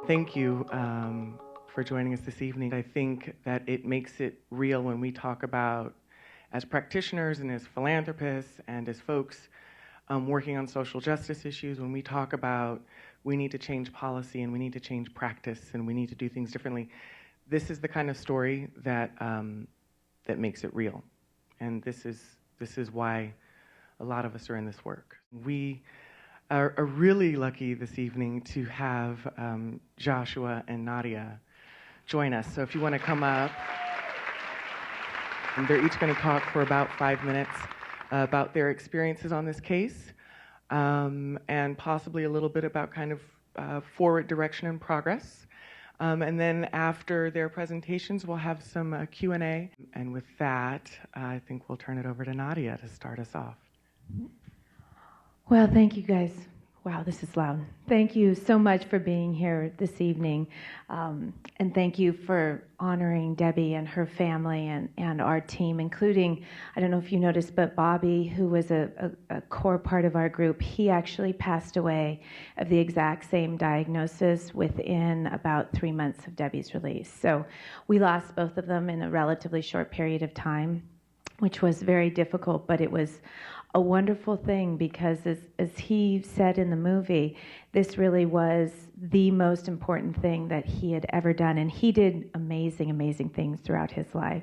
Thank you for joining us this evening. I think that it makes it real when we talk about, as practitioners and as philanthropists and as folks working on social justice issues, when we talk about we need to change policy and we need to change practice and we need to do things differently, this is the kind of story that that makes it real. And this is why a lot of us are in this work. We are really lucky this evening to have Joshua and Nadia join us. So if you want to come up, and they're each going to talk for about 5 minutes about their experiences on this case, and possibly a little bit about kind of forward direction and progress. And then after their presentations, we'll have some Q&A. And with that, I think we'll turn it over to Nadia to start us off. Well, thank you guys. Wow, this is loud. Thank you so much for being here this evening. And thank you for honoring Debbie and her family and our team, including, I don't know if you noticed, but Bobby, who was a core part of our group, he actually passed away of the exact same diagnosis within about 3 months of Debbie's release. So we lost both of them in a relatively short period of time, which was very difficult, but it was a wonderful thing because as he said in the movie, this really was the most important thing that he had ever done. And he did amazing, amazing things throughout his life.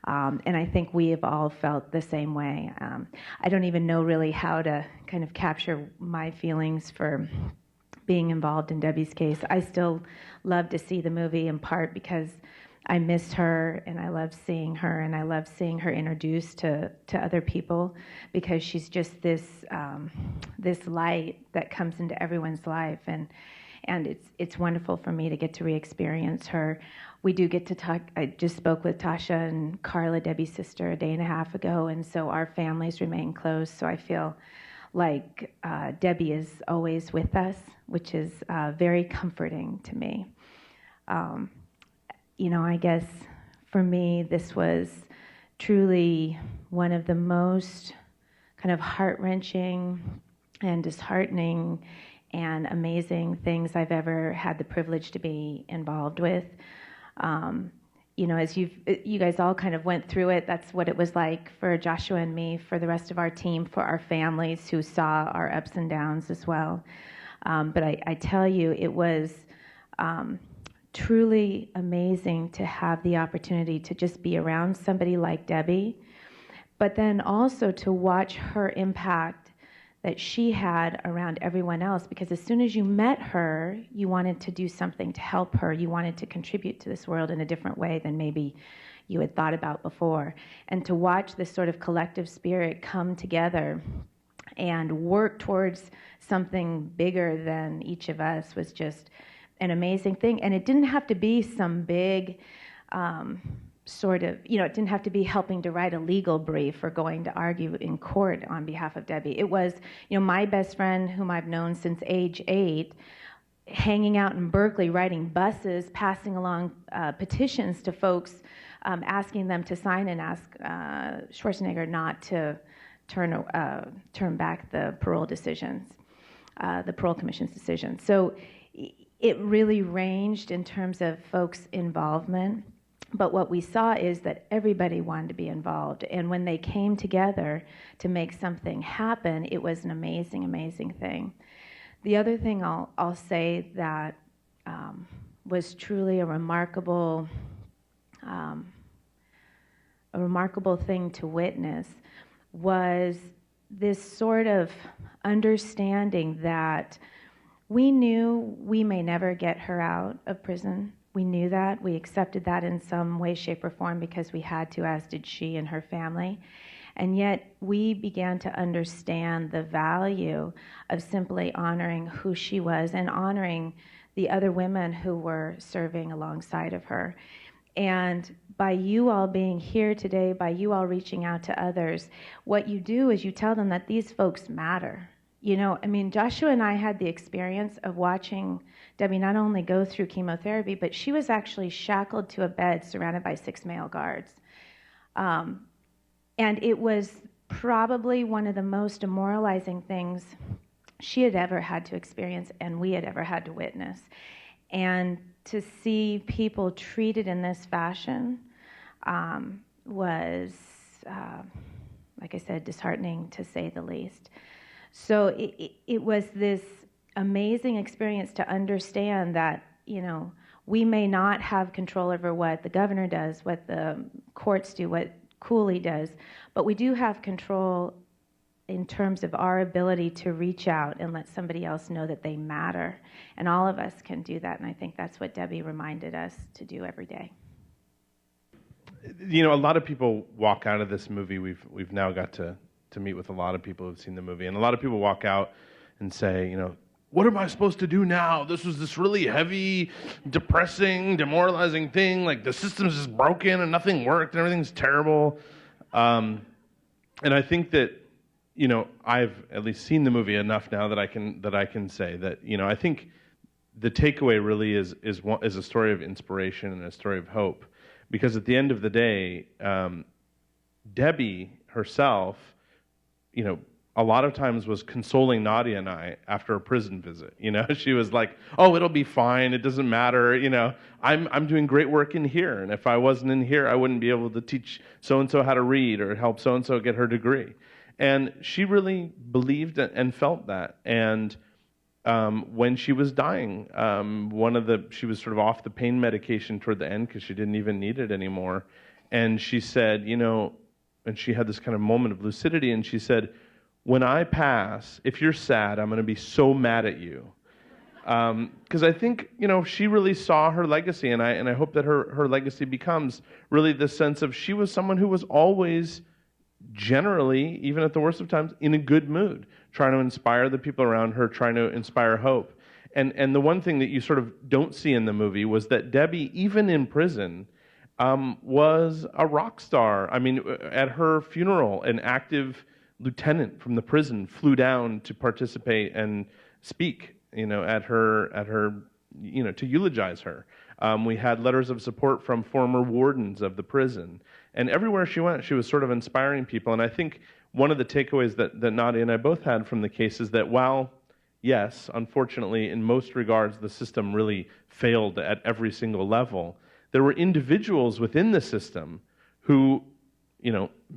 And I think we have all felt the same way. I don't even know really how to kind of capture my feelings for being involved in Debbie's case. I still love to see the movie in part because I missed her, and I love seeing her, and I love seeing her introduced to other people because she's just this this light that comes into everyone's life, and it's wonderful for me to get to re-experience her. We do get to talk. I just spoke with Tasha and Carla, Debbie's sister, a day and a half ago, and so our families remain close. So I feel like Debbie is always with us, which is very comforting to me. I guess for me, this was truly one of the most kind of heart-wrenching and disheartening and amazing things I've ever had the privilege to be involved with. As you guys all kind of went through it, that's what it was like for Joshua and me, for the rest of our team, for our families who saw our ups and downs as well. But I tell you, it was truly amazing to have the opportunity to just be around somebody like Debbie, but then also to watch her impact that she had around everyone else, because as soon as you met her, you wanted to do something to help her. You wanted to contribute to this world in a different way than maybe you had thought about before. And to watch this sort of collective spirit come together and work towards something bigger than each of us was just an amazing thing. And it didn't have to be some big it didn't have to be helping to write a legal brief or going to argue in court on behalf of Debbie. It was, my best friend, whom I've known since age 8, hanging out in Berkeley, writing buses, passing along petitions to folks, asking them to sign and ask Schwarzenegger not to turn back the parole decisions, the parole commission's decision. So it really ranged in terms of folks' involvement, but what we saw is that everybody wanted to be involved, and when they came together to make something happen, it was an amazing, amazing thing. The other thing I'll say that was truly a remarkable thing to witness was this sort of understanding that we knew we may never get her out of prison. We knew that. We accepted that in some way, shape, or form because we had to, as did she and her family. And yet we began to understand the value of simply honoring who she was and honoring the other women who were serving alongside of her. And by you all being here today, by you all reaching out to others, what you do is you tell them that these folks matter. Joshua and I had the experience of watching Debbie not only go through chemotherapy, but she was actually shackled to a bed surrounded by 6 male guards. And it was probably one of the most demoralizing things she had ever had to experience and we had ever had to witness. And to see people treated in this fashion was, like I said, disheartening to say the least. So it was this amazing experience to understand that, we may not have control over what the governor does, what the courts do, what Cooley does, but we do have control in terms of our ability to reach out and let somebody else know that they matter. And all of us can do that, and I think that's what Debbie reminded us to do every day. A lot of people walk out of this movie. We've now got to meet with a lot of people who've seen the movie, and a lot of people walk out and say, what am I supposed to do now? This was this really heavy, depressing, demoralizing thing. Like, the system's just broken and nothing worked and everything's terrible. And I think that, I've at least seen the movie enough now that I can say that, I think the takeaway really is a story of inspiration and a story of hope. Because at the end of the day, Debbie herself, a lot of times was consoling Nadia and I after a prison visit. She was like, "Oh, it'll be fine. It doesn't matter. I'm doing great work in here, and if I wasn't in here, I wouldn't be able to teach so and so how to read or help so and so get her degree." And she really believed and felt that. And when she was dying, she was sort of off the pain medication toward the end because she didn't even need it anymore. And she said, and she had this kind of moment of lucidity, and she said, "When I pass, if you're sad, I'm going to be so mad at you." Because I think, she really saw her legacy, and I hope that her legacy becomes really the sense of she was someone who was always generally, even at the worst of times, in a good mood, trying to inspire the people around her, trying to inspire hope. And the one thing that you sort of don't see in the movie was that Debbie, even in prison, was a rock star. I mean, at her funeral, an active lieutenant from the prison flew down to participate and speak, at her, to eulogize her. We had letters of support from former wardens of the prison. And everywhere she went, she was sort of inspiring people. And I think one of the takeaways that Nadia and I both had from the case is that while, yes, unfortunately, in most regards, the system really failed at every single level, there were individuals within the system who,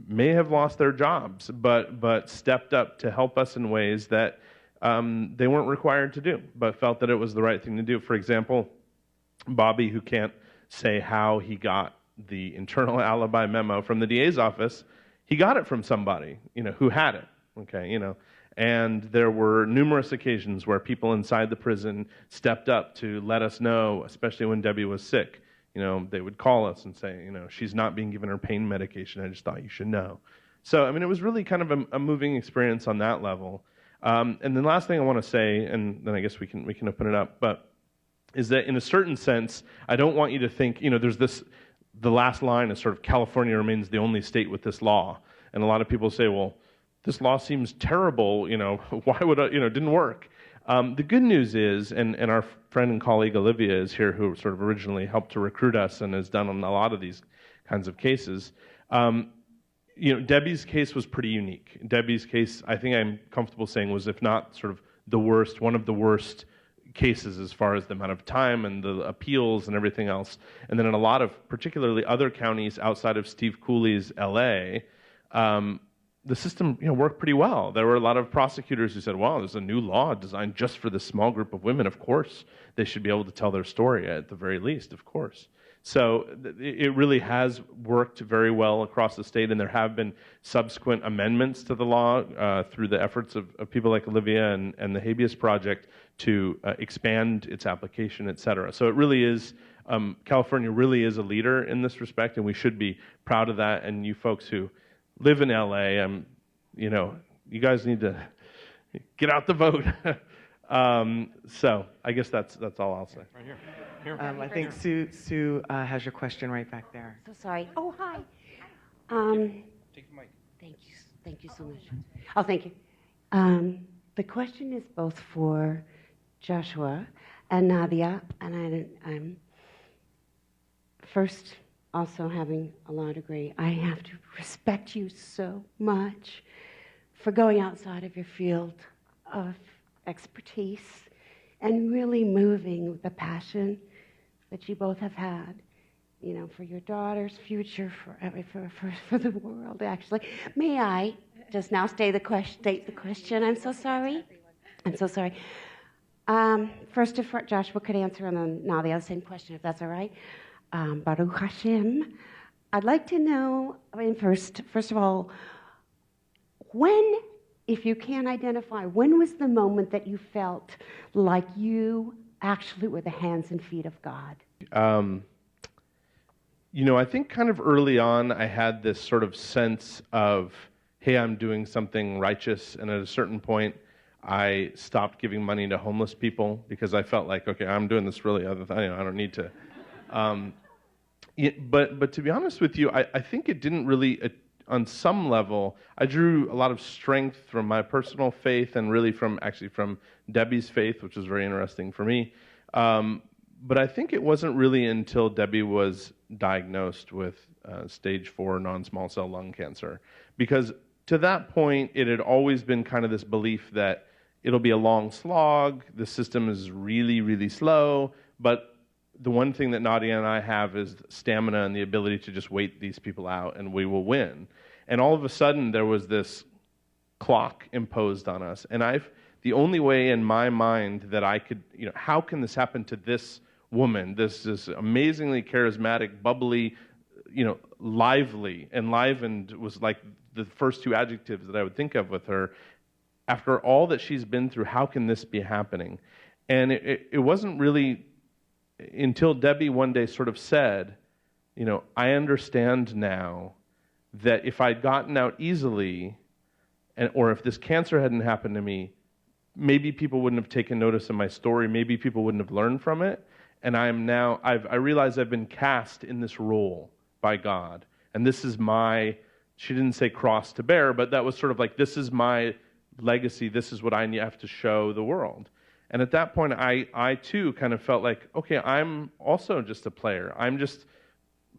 may have lost their jobs, but stepped up to help us in ways that they weren't required to do, but felt that it was the right thing to do. For example, Bobby, who can't say how he got the internal alibi memo from the DA's office, he got it from somebody, who had it, okay, And there were numerous occasions where people inside the prison stepped up to let us know, especially when Debbie was sick. They would call us and say, she's not being given her pain medication. I just thought you should know. So, it was really kind of a moving experience on that level. And the last thing I want to say, and then I guess we can open it up, but is that in a certain sense, I don't want you to think, there's the last line is sort of California remains the only state with this law. And a lot of people say, well, this law seems terrible, why would it didn't work. The good news is, and our friend and colleague Olivia is here, who sort of originally helped to recruit us and has done a lot of these kinds of cases. Debbie's case was pretty unique. Debbie's case, I think I'm comfortable saying, was, if not sort of the worst, one of the worst cases as far as the amount of time and the appeals and everything else. And then in a lot of, particularly other counties outside of Steve Cooley's LA, the system worked pretty well. There were a lot of prosecutors who said, well, there's a new law designed just for this small group of women. Of course, they should be able to tell their story at the very least, of course. So it really has worked very well across the state, and there have been subsequent amendments to the law through the efforts of people like Olivia and the Habeas Project to expand its application, et cetera. So it really is, California really is a leader in this respect, and we should be proud of that. And you folks who live in LA, you guys need to get out the vote. So I guess that's all I'll say. Right here. I think Sue has your question right back there. So sorry. Oh, hi. Take the mic. Thank you so much. Oh, thank you. The question is both for Joshua and Nadia, and I'm first also having a law degree. I have to respect you so much for going outside of your field of expertise and really moving with the passion that you both have had, you know, for your daughter's future, for the world, actually. May I just now state the question? I'm so sorry. I'm so sorry. First, if Joshua could answer, and then Nadia, the same question, if that's all right. Baruch Hashem. I'd like to know, first of all, when, if you can identify, when was the moment that you felt like you actually were the hands and feet of God? You know, I think kind of early on I had this sort of sense of, hey, I'm doing something righteous, and at a certain point I stopped giving money to homeless people because I felt like, okay, I'm doing this really other thing, I don't need to. But to be honest with you, I think it didn't really, on some level, I drew a lot of strength from my personal faith and really from Debbie's faith, which was very interesting for me. But I think it wasn't really until Debbie was diagnosed with stage 4 non-small cell lung cancer. Because to that point, it had always been kind of this belief that it'll be a long slog, the system is really, really slow, but the one thing that Nadia and I have is stamina and the ability to just wait these people out and we will win. And all of a sudden, there was this clock imposed on us. And the only way in my mind that I could, you know, how can this happen to this woman, this amazingly charismatic, bubbly, you know, lively, enlivened was like the first 2 adjectives that I would think of with her. After all that she's been through, how can this be happening? And it wasn't really until Debbie one day sort of said, you know, I understand now that if I'd gotten out easily, or if this cancer hadn't happened to me, maybe people wouldn't have taken notice of my story, maybe people wouldn't have learned from it. And I realize I've been cast in this role by God. And this is she didn't say cross to bear, but that was sort of like, this is my legacy, this is what I have to show the world. And at that point, I too kind of felt like, okay, I'm also just a player. I'm just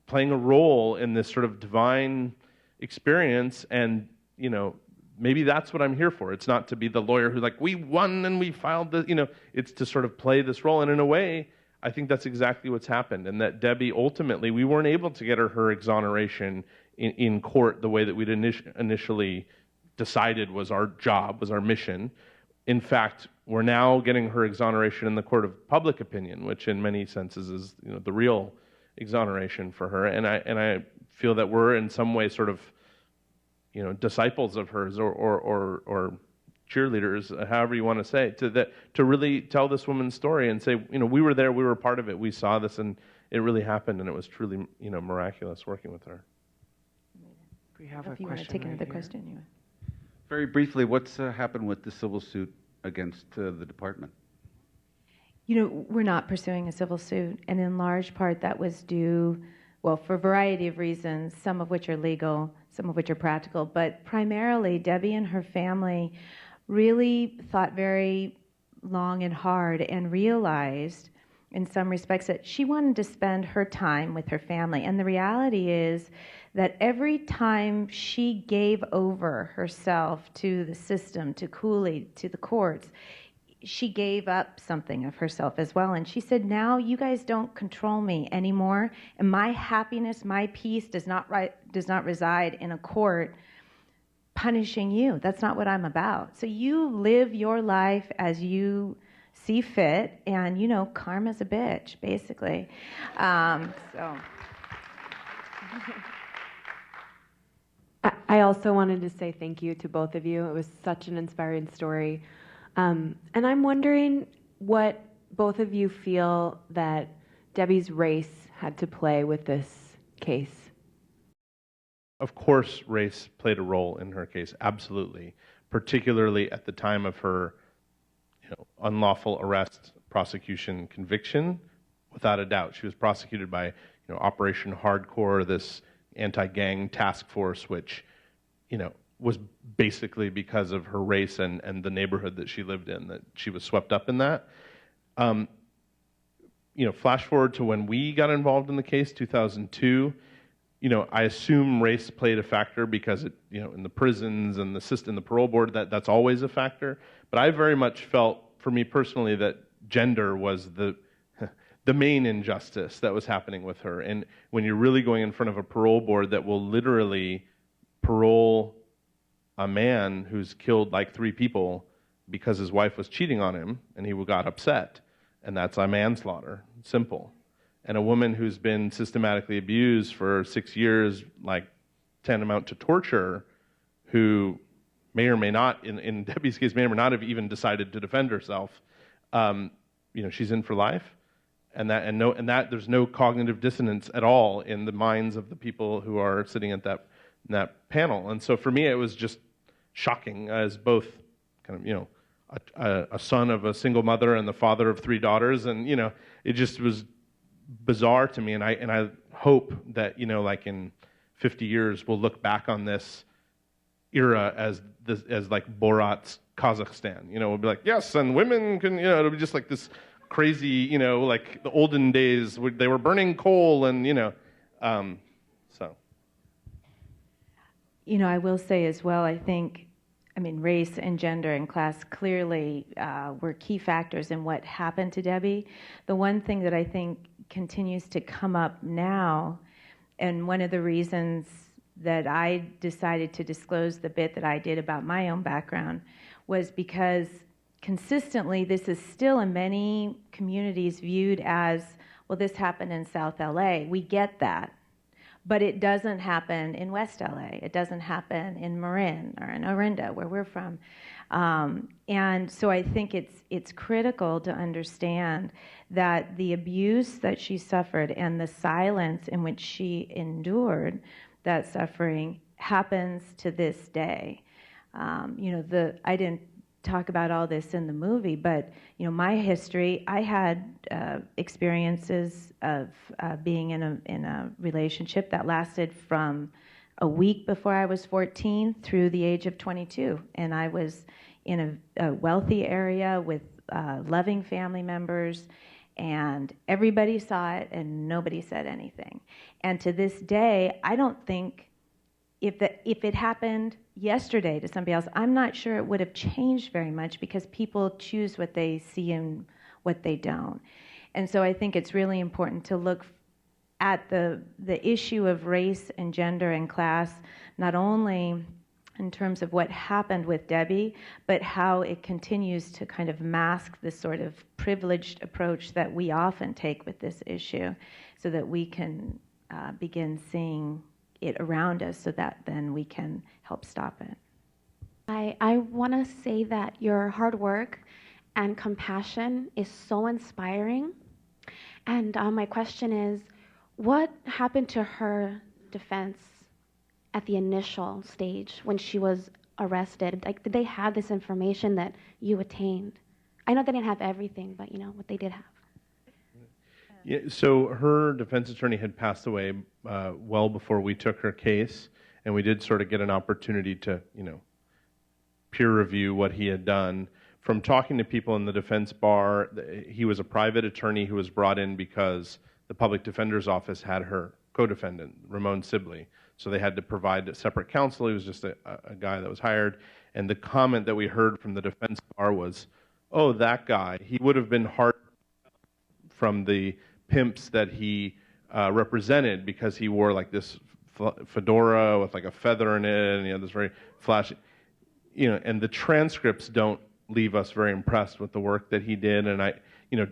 playing a role in this sort of divine experience, and, you know, maybe that's what I'm here for. It's not to be the lawyer who's like, we won and we filed the, you know, it's to sort of play this role. And in a way, I think that's exactly what's happened. And that Debbie, ultimately, we weren't able to get her exoneration in court the way that we'd initially decided was our job, was our mission. In fact, we're now getting her exoneration in the court of public opinion, which in many senses is, you know, the real exoneration for her. And I feel that we're in some way sort of, you know, disciples of hers or cheerleaders, however you want to say, to really tell this woman's story and say, you know, we were there, we were part of it, we saw this, and it really happened, and it was truly, you know, miraculous working with her. We have if you want to take another question, you. Very briefly, what's happened with the civil suit against the department? You know, we're not pursuing a civil suit, and in large part that was due, well, for a variety of reasons, some of which are legal, some of which are practical, but primarily Debbie and her family really thought very long and hard and realized in some respects that she wanted to spend her time with her family. And the reality is that every time she gave over herself to the system, to Cooley, to the courts, she gave up something of herself as well. And she said, now you guys don't control me anymore, and my happiness, my peace does not reside in a court punishing you. That's not what I'm about. So you live your life as you see fit, and, you know, karma's a bitch, basically. I also wanted to say thank you to both of you. It was such an inspiring story. And I'm wondering what both of you feel that Debbie's race had to play with this case. Of course, race played a role in her case, absolutely, particularly at the time of her, you know, unlawful arrest, prosecution, conviction. Without a doubt, she was prosecuted by, you know, Operation Hardcore, this anti-gang task force, which, you know, was basically because of her race and the neighborhood that she lived in, that she was swept up in that. You know, flash forward to when we got involved in the case, 2002, you know, I assume race played a factor because it, you know, in the prisons and the system, the parole board, that's always a factor. But I very much felt, for me personally, that gender was the main injustice that was happening with her. And when you're really going in front of a parole board that will literally parole a man who's killed like 3 people because his wife was cheating on him and he got upset, and that's a manslaughter, simple. And a woman who's been systematically abused for 6 years, like tantamount to torture, who may or may not, in Debbie's case, may or may not have even decided to defend herself, she's in for life. And that there's no cognitive dissonance at all in the minds of the people who are sitting at that panel. And so for me, it was just shocking as both kind of, a son of a single mother and the father of 3 daughters. And, it just was bizarre to me. And I hope that, like in 50 years, we'll look back on this era as like Borat's Kazakhstan. We'll be like, yes, and women can, it'll be just like this crazy, like the olden days, they were burning coal and, so. I will say as well, I think, race and gender and class clearly were key factors in what happened to Debbie. The one thing that I think continues to come up now, and one of the reasons that I decided to disclose the bit that I did about my own background, was because consistently this is still in many communities viewed as, well, this happened in South LA. We get that. But it doesn't happen in West LA. It doesn't happen in Marin or in Orinda, where we're from. And so I think it's critical to understand that the abuse that she suffered and the silence in which she endured that suffering happens to this day. I didn't talk about all this in the movie, but my history, I had experiences of being in a relationship that lasted from a week before I was 14 through the age of 22, and I was in a wealthy area with loving family members, and everybody saw it and nobody said anything. And to this day, I don't think if it happened yesterday to somebody else, I'm not sure it would have changed very much, because people choose what they see and what they don't. And so I think it's really important to look at the issue of race and gender and class, not only in terms of what happened with Debbie, but how it continues to kind of mask this sort of privileged approach that we often take with this issue, so that we can begin seeing it around us, so that then we can help stop it. I want to say that your hard work and compassion is so inspiring. And my question is, what happened to her defense at the initial stage when she was arrested? Like, did they have this information that you attained? I know they didn't have everything, but what they did have. Yeah, so her defense attorney had passed away well before we took her case, and we did sort of get an opportunity to, peer review what he had done. From talking to people in the defense bar, he was a private attorney who was brought in because the public defender's office had her co-defendant, Ramon Sibley. So they had to provide a separate counsel. He was just a guy that was hired. And the comment that we heard from the defense bar was, oh, that guy, he would have been hard from the pimps that he represented, because he wore like this fedora with like a feather in it, and this very flashy, and the transcripts don't leave us very impressed with the work that he did. And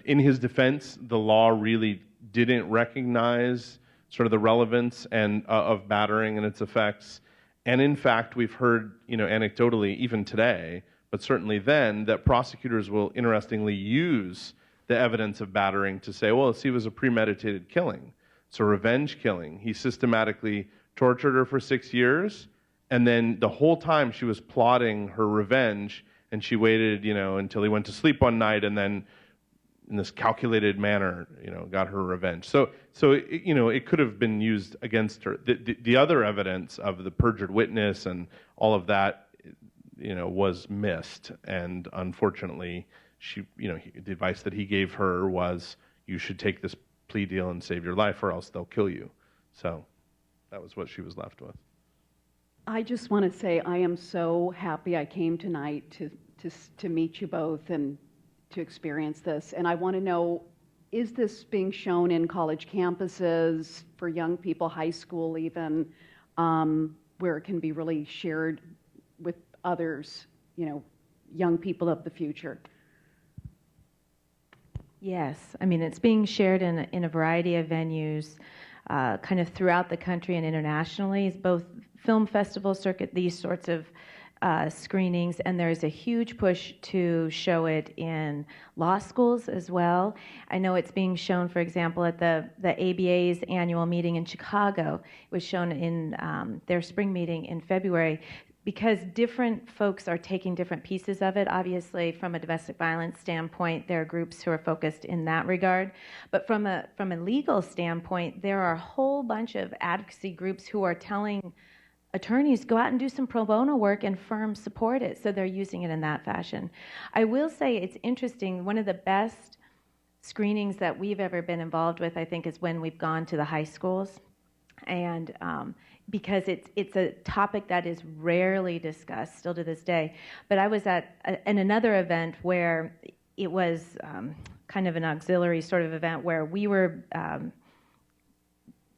in his defense, the law really didn't recognize sort of the relevance and of battering and its effects. And in fact, we've heard, anecdotally, even today, but certainly then, that prosecutors will interestingly use the evidence of battering to say, well, see, it was a premeditated killing. It's a revenge killing. He systematically tortured her for 6 years, and then the whole time she was plotting her revenge, and she waited, until he went to sleep one night, and then in this calculated manner, got her revenge. So it could have been used against her. The other evidence of the perjured witness and all of that, was missed, and unfortunately, the advice that he gave her was, you should take this plea deal and save your life, or else they'll kill you. So that was what she was left with. I just want to say I am so happy I came tonight to meet you both and to experience this, and I want to know, is this being shown in college campuses for young people, high school even, where it can be really shared with others, young people of the future? Yes, I mean, it's being shared in a variety of venues, kind of throughout the country and internationally. It's both film festival circuit, these sorts of screenings, and there's a huge push to show it in law schools as well. I know it's being shown, for example, at the ABA's annual meeting in Chicago. It was shown in their spring meeting in February, because different folks are taking different pieces of it. Obviously, from a domestic violence standpoint, there are groups who are focused in that regard. But from a legal standpoint, there are a whole bunch of advocacy groups who are telling attorneys, go out and do some pro bono work, and firms support it. So they're using it in that fashion. I will say it's interesting. One of the best screenings that we've ever been involved with, I think, is when we've gone to the high schools. And because it's a topic that is rarely discussed still to this day. But I was at another event where it was kind of an auxiliary sort of event where we were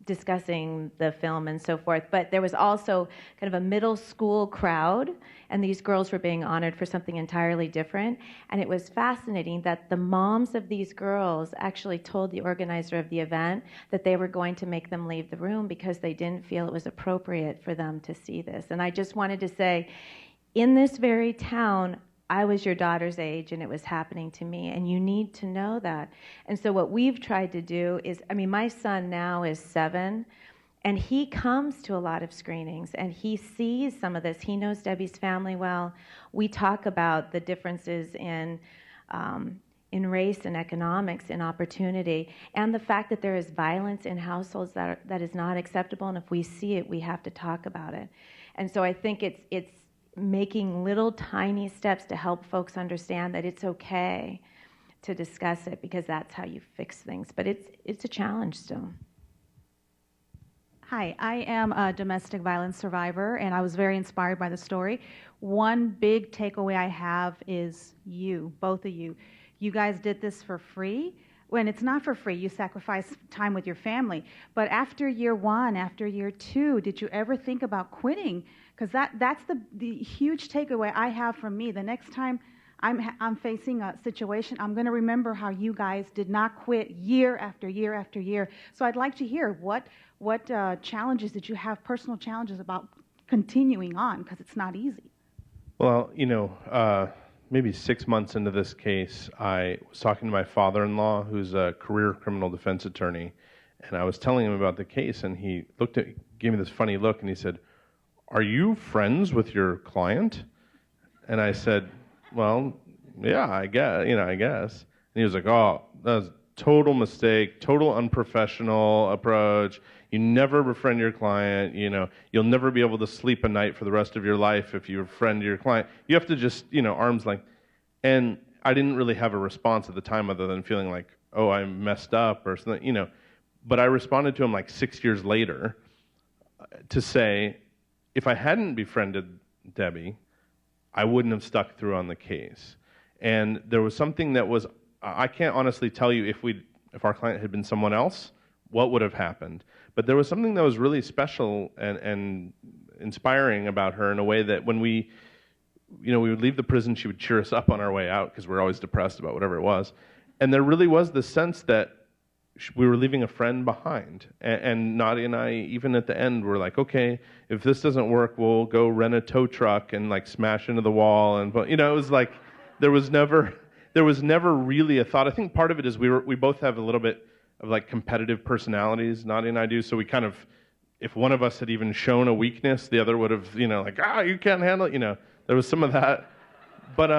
discussing the film and so forth, but there was also kind of a middle school crowd, and these girls were being honored for something entirely different. And it was fascinating that the moms of these girls actually told the organizer of the event that they were going to make them leave the room because they didn't feel it was appropriate for them to see this. And I just wanted to say, in this very town, I was your daughter's age and it was happening to me, and you need to know that. And so what we've tried to do is, my son now is 7, and he comes to a lot of screenings and he sees some of this. He knows Debbie's family well. We talk about the differences in race and economics, in opportunity, and the fact that there is violence in households that is not acceptable, and if we see it, we have to talk about it. And so I think it's making little tiny steps to help folks understand that it's okay to discuss it, because that's how you fix things. But it's a challenge still. Hi, I am a domestic violence survivor, and I was very inspired by the story. One big takeaway I have is both of you. You guys did this for free. When it's not for free, you sacrifice time with your family. But after year 1, after year 2, did you ever think about quitting? Because that's the huge takeaway I have from me. The next time I'm facing a situation, I'm going to remember how you guys did not quit year after year after year. So I'd like to hear what challenges did you have, personal challenges about continuing on, because it's not easy. Well, maybe 6 months into this case, I was talking to my father-in-law, who's a career criminal defense attorney, and I was telling him about the case, and he gave me this funny look, and he said, "Are you friends with your client?" And I said, "Well, yeah, I guess. And he was like, "Oh, that was a total mistake, total unprofessional approach. You never befriend your client. You'll never be able to sleep a night for the rest of your life if you befriend your client. You have to just, arm's length." And I didn't really have a response at the time other than feeling like, oh, I messed up or something, But I responded to him like 6 years later to say, if I hadn't befriended Debbie, I wouldn't have stuck through on the case. And there was something that was, I can't honestly tell you if our client had been someone else, what would have happened. But there was something that was really special and inspiring about her in a way that when we would leave the prison, she would cheer us up on our way out because we're always depressed about whatever it was. And there really was this sense that we were leaving a friend behind. And Nadia and I, even at the end, were like, okay, if this doesn't work, we'll go rent a tow truck and like smash into the wall. And it was like, there was never really a thought. I think part of it is we both have a little bit of like competitive personalities, Nadia and I do. So we kind of, if one of us had even shown a weakness, the other would have, you can't handle it. There was some of that. But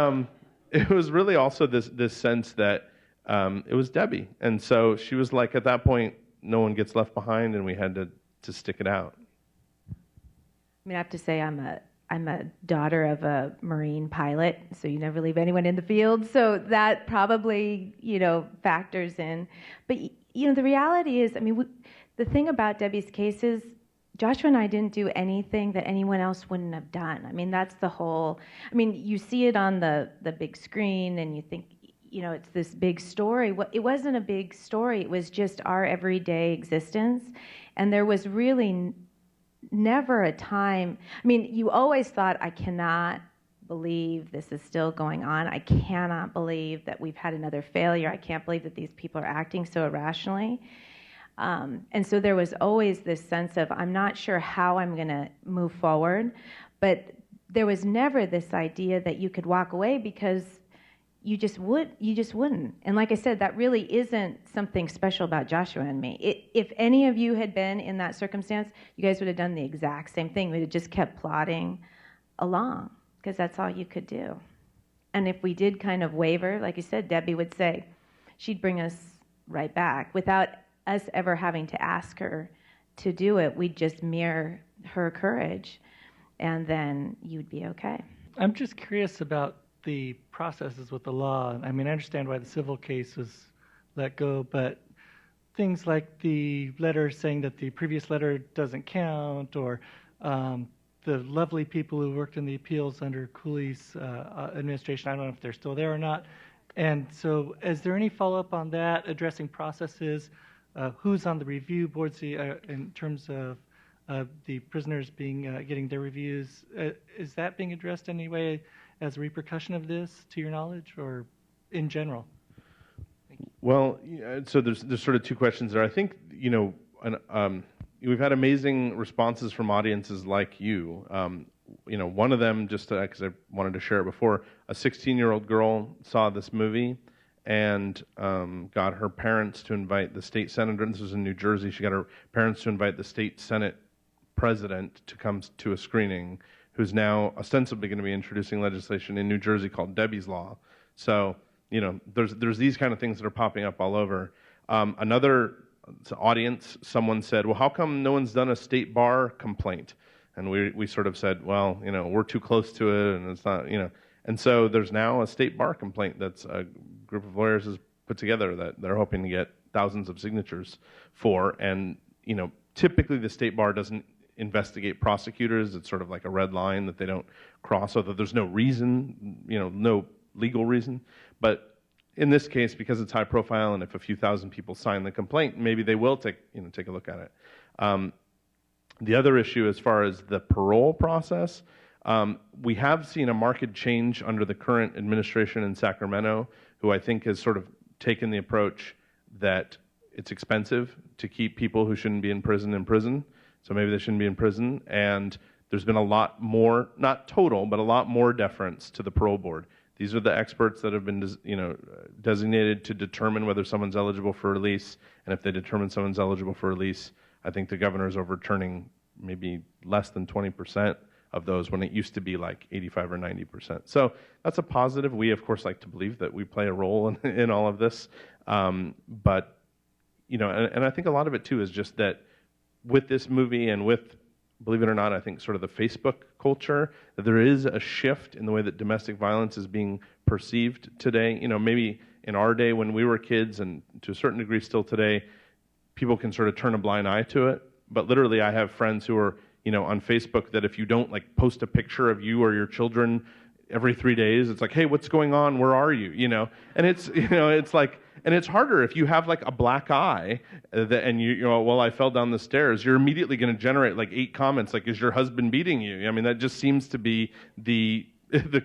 it was really also this sense that it was Debbie. And so she was like, at that point, no one gets left behind, and we had to stick it out. I have to say I'm a daughter of a Marine pilot, so you never leave anyone in the field. So that probably, factors in. But, the reality is, the thing about Debbie's case is Joshua and I didn't do anything that anyone else wouldn't have done. That's the whole, you see it on the big screen and you think, it's this big story. It wasn't a big story. It was just our everyday existence. And there was really never a time. I mean, you always thought, I cannot believe this is still going on. I cannot believe that we've had another failure. I can't believe that these people are acting so irrationally. And so there was always this sense of, I'm not sure how I'm going to move forward, but there was never this idea that you could walk away because you just wouldn't. And like I said, that really isn't something special about Joshua and me. If any of you had been in that circumstance, you guys would have done the exact same thing. We'd have just kept plodding along because that's all you could do. And if we did kind of waver, like you said, Debbie would say, she'd bring us right back without us ever having to ask her to do it. We'd just mirror her courage, and then you'd be okay. I'm just curious about the processes with the law. I mean, I understand why the civil case was let go, but things like the letter saying that the previous letter doesn't count, or the lovely people who worked in the appeals under Cooley's administration, I don't know if they're still there or not. And so is there any follow-up on that, addressing processes? Who's on the review boards in terms of the prisoners getting their reviews? Is that being addressed anyway as a repercussion of this, to your knowledge, or in general? Well, so there's sort of two questions there. I think, we've had amazing responses from audiences like you. One of them, just because I wanted to share it before, a 16-year-old girl saw this movie and got her parents to invite the state senator. This was in New Jersey. She got her parents to invite the state Senate president to come to a screening, who's now ostensibly going to be introducing legislation in New Jersey called Debbie's Law. So, there's these kind of things that are popping up all over. Another audience, someone said, well, how come no one's done a state bar complaint? And we sort of said, well, we're too close to it, and it's not, And so there's now a state bar complaint that's a group of lawyers has put together that they're hoping to get thousands of signatures for. And, typically the state bar doesn't investigate prosecutors. It's sort of like a red line that they don't cross, although there's no reason, no legal reason. But in this case, because it's high profile, and if a few thousand people sign the complaint, maybe they will take a look at it. The other issue, as far as the parole process, we have seen a marked change under the current administration in Sacramento, who I think has sort of taken the approach that it's expensive to keep people who shouldn't be in prison, so maybe they shouldn't be in prison. And there's been a lot more, not total, but a lot more deference to the parole board. These are the experts that have been, designated to determine whether someone's eligible for release. And if they determine someone's eligible for release, I think the governor's overturning maybe less than 20% of those, when it used to be like 85 or 90%. So that's a positive. We, of course, like to believe that we play a role in all of this. But, and I think a lot of it, too, is just that with this movie and with, believe it or not, I think sort of the Facebook culture, that there is a shift in the way that domestic violence is being perceived today. Maybe in our day when we were kids, and to a certain degree still today, people can sort of turn a blind eye to it. But literally, I have friends who are, on Facebook, that if you don't post a picture of you or your children every 3 days, it's like, hey, what's going on? Where are you? And it's, it's like, and it's harder if you have a black eye and well, I fell down the stairs. You're immediately going to generate 8 comments like, is your husband beating you? I mean, that just seems to be the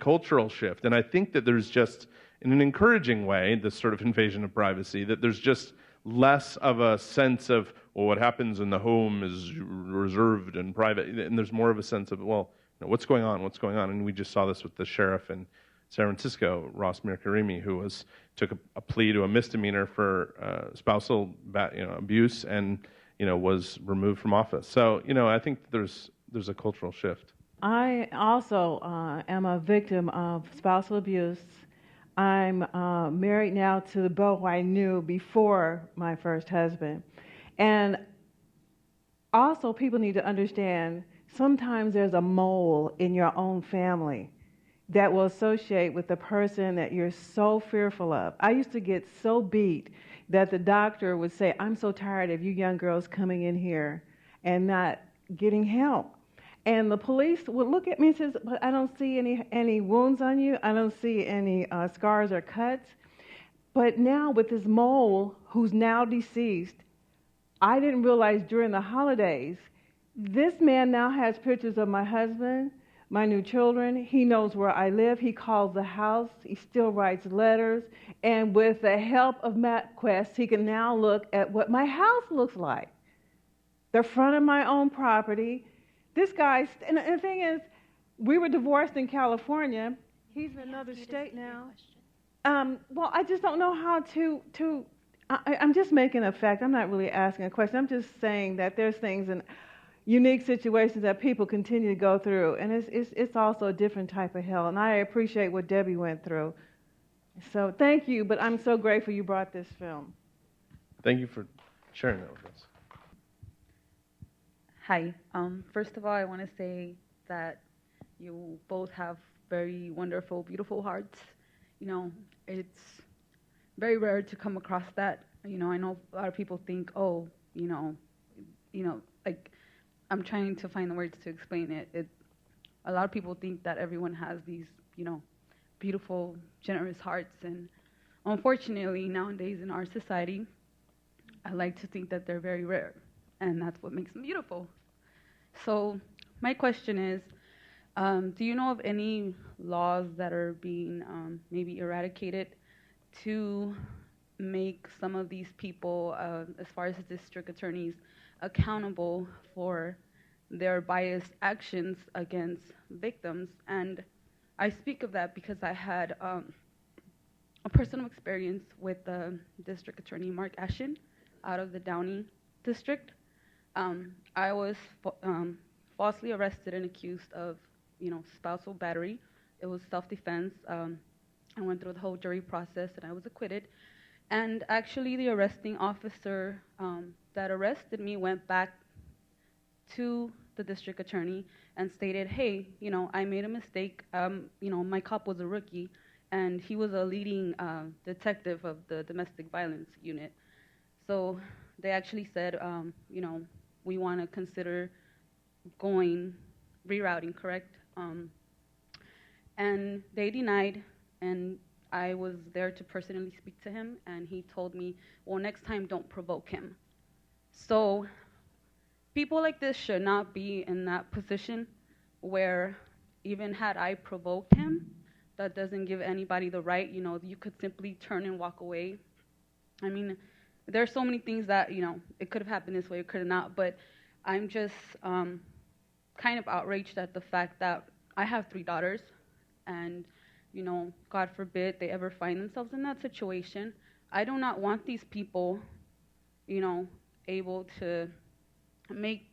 cultural shift. And I think that there's just, in an encouraging way, this sort of invasion of privacy, that there's just less of a sense of, well, what happens in the home is reserved and private, and there's more of a sense of, well, what's going on? And we just saw this with the sheriff in San Francisco, Ross Mirkarimi, who took a plea to a misdemeanor for spousal abuse, and was removed from office. So I think there's a cultural shift. I also am a victim of spousal abuse. I'm married now to the beau I knew before my first husband. And also, people need to understand, sometimes there's a mole in your own family that will associate with the person that you're so fearful of. I used to get so beat that the doctor would say, I'm so tired of you young girls coming in here and not getting help. And the police would look at me and says, but I don't see any wounds on you. I don't see any scars or cuts. But now with this mole who's now deceased, I didn't realize during the holidays, this man now has pictures of my husband, my new children. He knows where I live. He calls the house. He still writes letters. And with the help of MapQuest, he can now look at what my house looks like. The front of my own property. This guy, and the thing is, we were divorced in California. He's in another state now. Well, I just don't know how to I'm just making a fact. I'm not really asking a question. I'm just saying that there's things in unique situations that people continue to go through, and it's also a different type of hell. And I appreciate what Debbie went through. So thank you, but I'm so grateful you brought this film. Thank you for sharing that with us. Hi. First of all, I want to say that you both have very wonderful, beautiful hearts. You know, it's very rare to come across that. You know, I know a lot of people think, oh, you know, like, I'm trying to find the words to explain it. A lot of people think that everyone has these, you know, beautiful, generous hearts, and unfortunately, nowadays in our society, I like to think that they're very rare, and that's what makes them beautiful. So my question is, do you know of any laws that are being maybe eradicated to make some of these people, as far as district attorneys, accountable for their biased actions against victims? And I speak of that because I had a personal experience with District Attorney Mark Ashen out of the Downey District. I was falsely arrested and accused of, you know, spousal battery. It was self-defense. I went through the whole jury process and I was acquitted. And actually, the arresting officer that arrested me went back to the district attorney and stated, hey, you know, I made a mistake. You know, my cop was a rookie, and he was a leading detective of the domestic violence unit. So they actually said, you know, we want to consider rerouting, correct? And they denied, and I was there to personally speak to him, and he told me, well, next time don't provoke him. So people like this should not be in that position where even had I provoked him, that doesn't give anybody the right, you know, you could simply turn and walk away. I mean, there are so many things that, you know, it could have happened this way, it could have not, but I'm just kind of outraged at the fact that I have 3 daughters, and, you know, God forbid they ever find themselves in that situation. I do not want these people, you know, able to make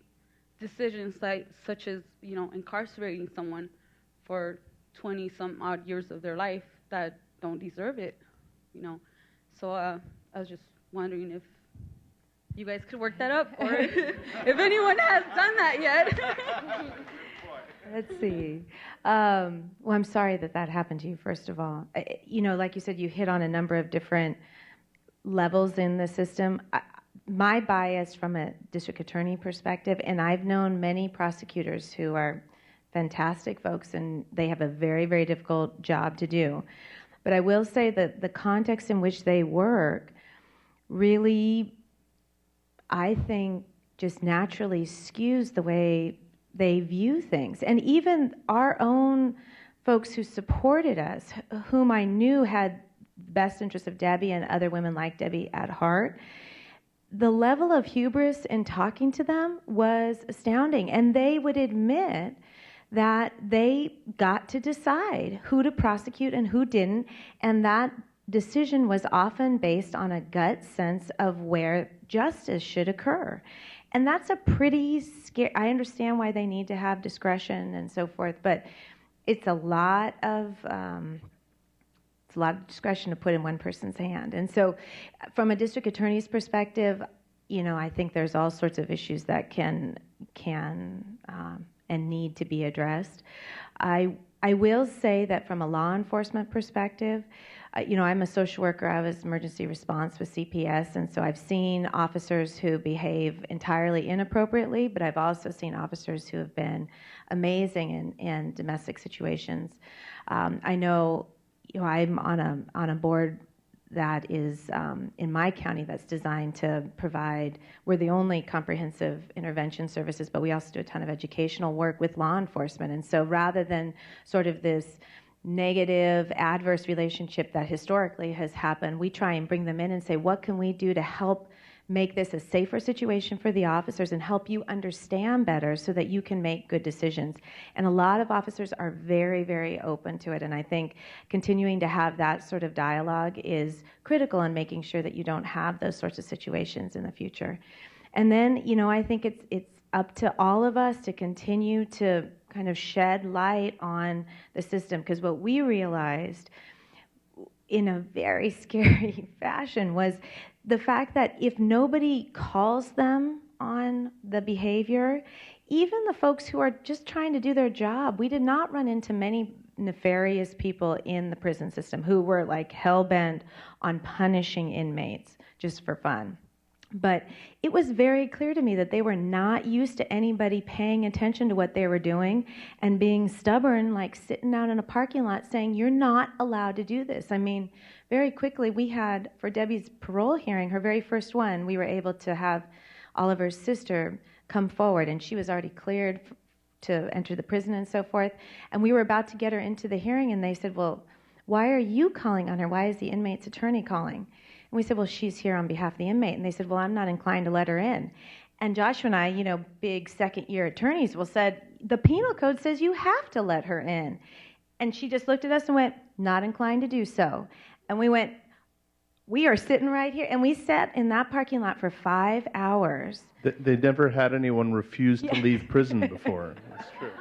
decisions such as, you know, incarcerating someone for 20-some-odd years of their life that don't deserve it, you know. So I was just wondering if you guys could work that up, or if anyone has done that yet. Let's see. Well, I'm sorry that happened to you, first of all. You know, like you said, you hit on a number of different levels in the system. My bias from a district attorney perspective, and I've known many prosecutors who are fantastic folks, and they have a very, very difficult job to do. But I will say that the context in which they work really, I think, just naturally skews the way they view things. And even our own folks who supported us, whom I knew had the best interests of Debbie and other women like Debbie at heart, the level of hubris in talking to them was astounding. And they would admit that they got to decide who to prosecute and who didn't, and that decision was often based on a gut sense of where justice should occur. And that's a pretty scary, I understand why they need to have discretion and so forth, but it's a lot of discretion to put in one person's hand. And so from a district attorney's perspective, you know, I think there's all sorts of issues that can and need to be addressed. I will say that from a law enforcement perspective, you know, I'm a social worker. I was emergency response with CPS, and so I've seen officers who behave entirely inappropriately, but I've also seen officers who have been amazing in domestic situations. I know, you know, I'm on a board that is in my county that's designed to provide, we're the only comprehensive intervention services, but we also do a ton of educational work with law enforcement. And so rather than sort of this negative, adverse relationship that historically has happened, we try and bring them in and say, what can we do to help make this a safer situation for the officers and help you understand better so that you can make good decisions. And a lot of officers are very, very open to it. And I think continuing to have that sort of dialogue is critical in making sure that you don't have those sorts of situations in the future. And then, I think it's up to all of us to continue to kind of shed light on the system, because what we realized in a very scary fashion was the fact that if nobody calls them on the behavior, even the folks who are just trying to do their job, we did not run into many nefarious people in the prison system who were like hell-bent on punishing inmates just for fun. But it was very clear to me that they were not used to anybody paying attention to what they were doing and being stubborn, like sitting down in a parking lot saying, you're not allowed to do this. I mean, very quickly we had, for Debbie's parole hearing, her very first one, we were able to have Oliver's sister come forward, and she was already cleared to enter the prison and so forth. And we were about to get her into the hearing, and they said, well, why are you calling on her? Why is the inmate's attorney calling? And we said, well, she's here on behalf of the inmate. And they said, well, I'm not inclined to let her in. And Joshua and I, big second-year attorneys, said, the penal code says you have to let her in. And she just looked at us and went, not inclined to do so. And we went, we are sitting right here. And we sat in that parking lot for 5 hours. They never had anyone refuse to leave prison before. That's true.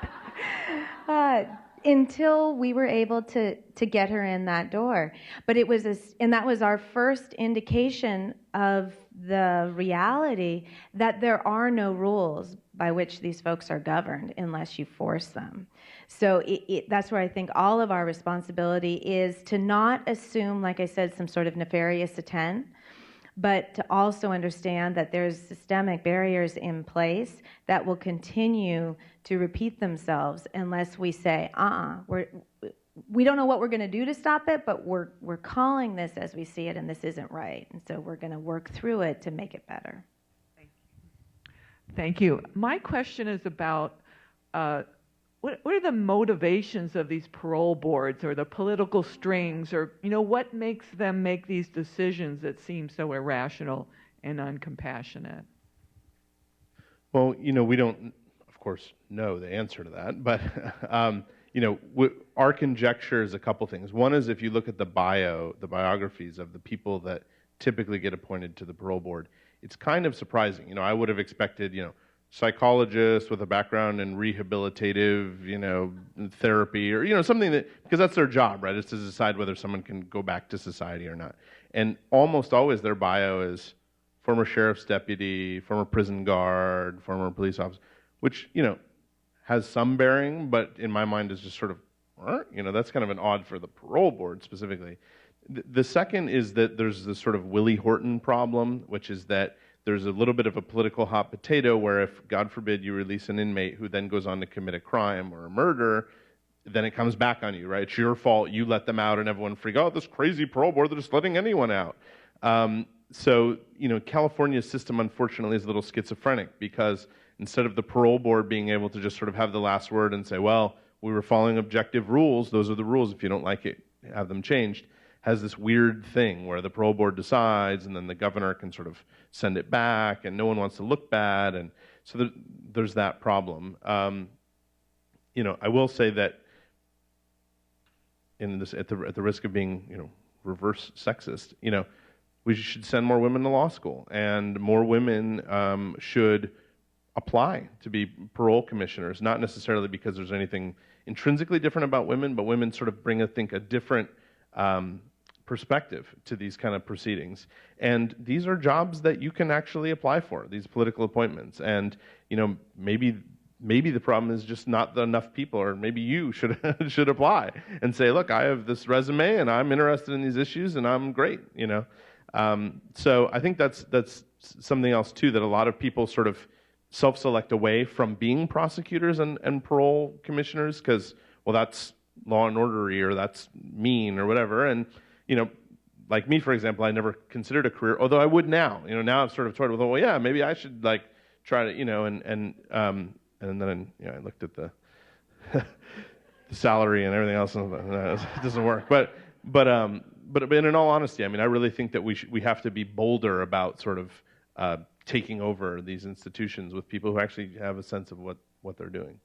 Until we were able to get her in that door. But it was, and that was our first indication of the reality that there are no rules by which these folks are governed unless you force them. So that's where I think all of our responsibility is to not assume, like I said, some sort of nefarious intent, but to also understand that there's systemic barriers in place that will continue to repeat themselves unless we say, we don't know what we're going to do to stop it, but we're calling this as we see it, and this isn't right. And so we're going to work through it to make it better. Thank you. My question is about what are the motivations of these parole boards or the political strings, or what makes them make these decisions that seem so irrational and uncompassionate? Well, we don't, of course, know the answer to that, but our conjecture is a couple things. One is if you look at the biographies of the people that typically get appointed to the parole board, it's kind of surprising. I would have expected, psychologists with a background in rehabilitative, therapy, or something that, because that's their job, right? Is to decide whether someone can go back to society or not. And almost always their bio is former sheriff's deputy, former prison guard, former police officer, which has some bearing, but in my mind is just sort of, that's kind of an odd for the parole board specifically. The second is that there's this sort of Willie Horton problem, which is that there's a little bit of a political hot potato where if, God forbid, you release an inmate who then goes on to commit a crime or a murder, then it comes back on you, right? It's your fault. You let them out, and everyone freak out. This crazy parole board, they're just letting anyone out. So, California's system, unfortunately, is a little schizophrenic because instead of the parole board being able to just sort of have the last word and say, well, we were following objective rules, those are the rules, if you don't like it, have them changed, has this weird thing where the parole board decides and then the governor can sort of send it back and no one wants to look bad, and so there's that problem. I will say that in this, at the risk of being, reverse sexist, we should send more women to law school, and more women should apply to be parole commissioners, not necessarily because there's anything intrinsically different about women, but women sort of bring, I think, a different perspective to these kind of proceedings. And these are jobs that you can actually apply for, these political appointments. And, maybe the problem is just not enough people, or maybe you should should apply and say, look, I have this resume and I'm interested in these issues and I'm great, So I think that's something else too, that a lot of people sort of self-select away from being prosecutors and parole commissioners because, well, that's law and order-y or that's mean or whatever. And, like me, for example, I never considered a career, although I would now. Now I've sort of toyed with, well, yeah, maybe I should like try to, and then I looked at the the salary and everything else, and it doesn't work. But in all honesty, I really think that we have to be bolder about sort of taking over these institutions with people who actually have a sense of what they're doing.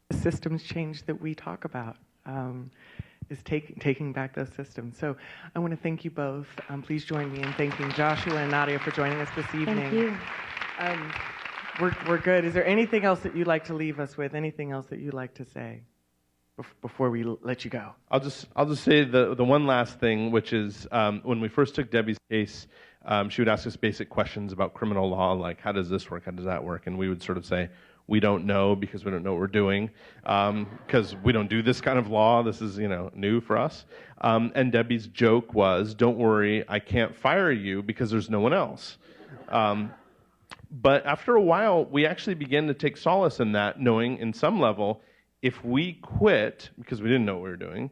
The systems change that we talk about is taking back those systems. So I want to thank you both. Please join me in thanking Joshua and Nadia for joining us this evening. Thank you. We're good. Is there anything else that you'd like to leave us with? Anything else that you'd like to say before we let you go? I'll just say the one last thing, which is when we first took Debbie's case, she would ask us basic questions about criminal law, like how does this work, how does that work, and we would sort of say, we don't know because we don't know what we're doing, because we don't do this kind of law. This is new for us. And Debbie's joke was, don't worry, I can't fire you because there's no one else. But after a while, we actually began to take solace in that, knowing in some level, if we quit because we didn't know what we were doing,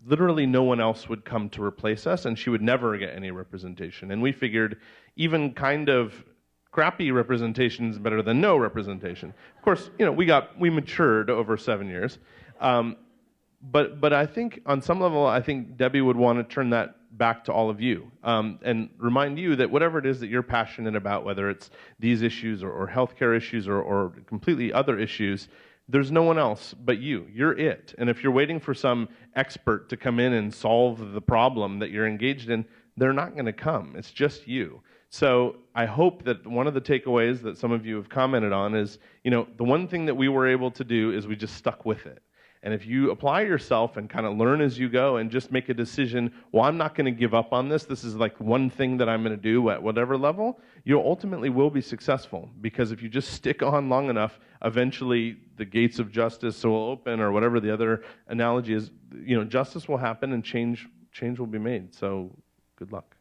literally no one else would come to replace us, and she would never get any representation. And we figured even kind of crappy representation is better than no representation. Of course, we matured over 7 years. But I think on some level, I think Debbie would want to turn that back to all of you and remind you that whatever it is that you're passionate about, whether it's these issues or healthcare issues or completely other issues, there's no one else but you. You're it. And if you're waiting for some expert to come in and solve the problem that you're engaged in, they're not going to come. It's just you. So I hope that one of the takeaways that some of you have commented on is, the one thing that we were able to do is we just stuck with it. And if you apply yourself and kind of learn as you go and just make a decision, well, I'm not going to give up on this. This is like one thing that I'm going to do at whatever level, you ultimately will be successful. Because if you just stick on long enough, eventually the gates of justice will open, or whatever the other analogy is. Justice will happen and change will be made. So good luck.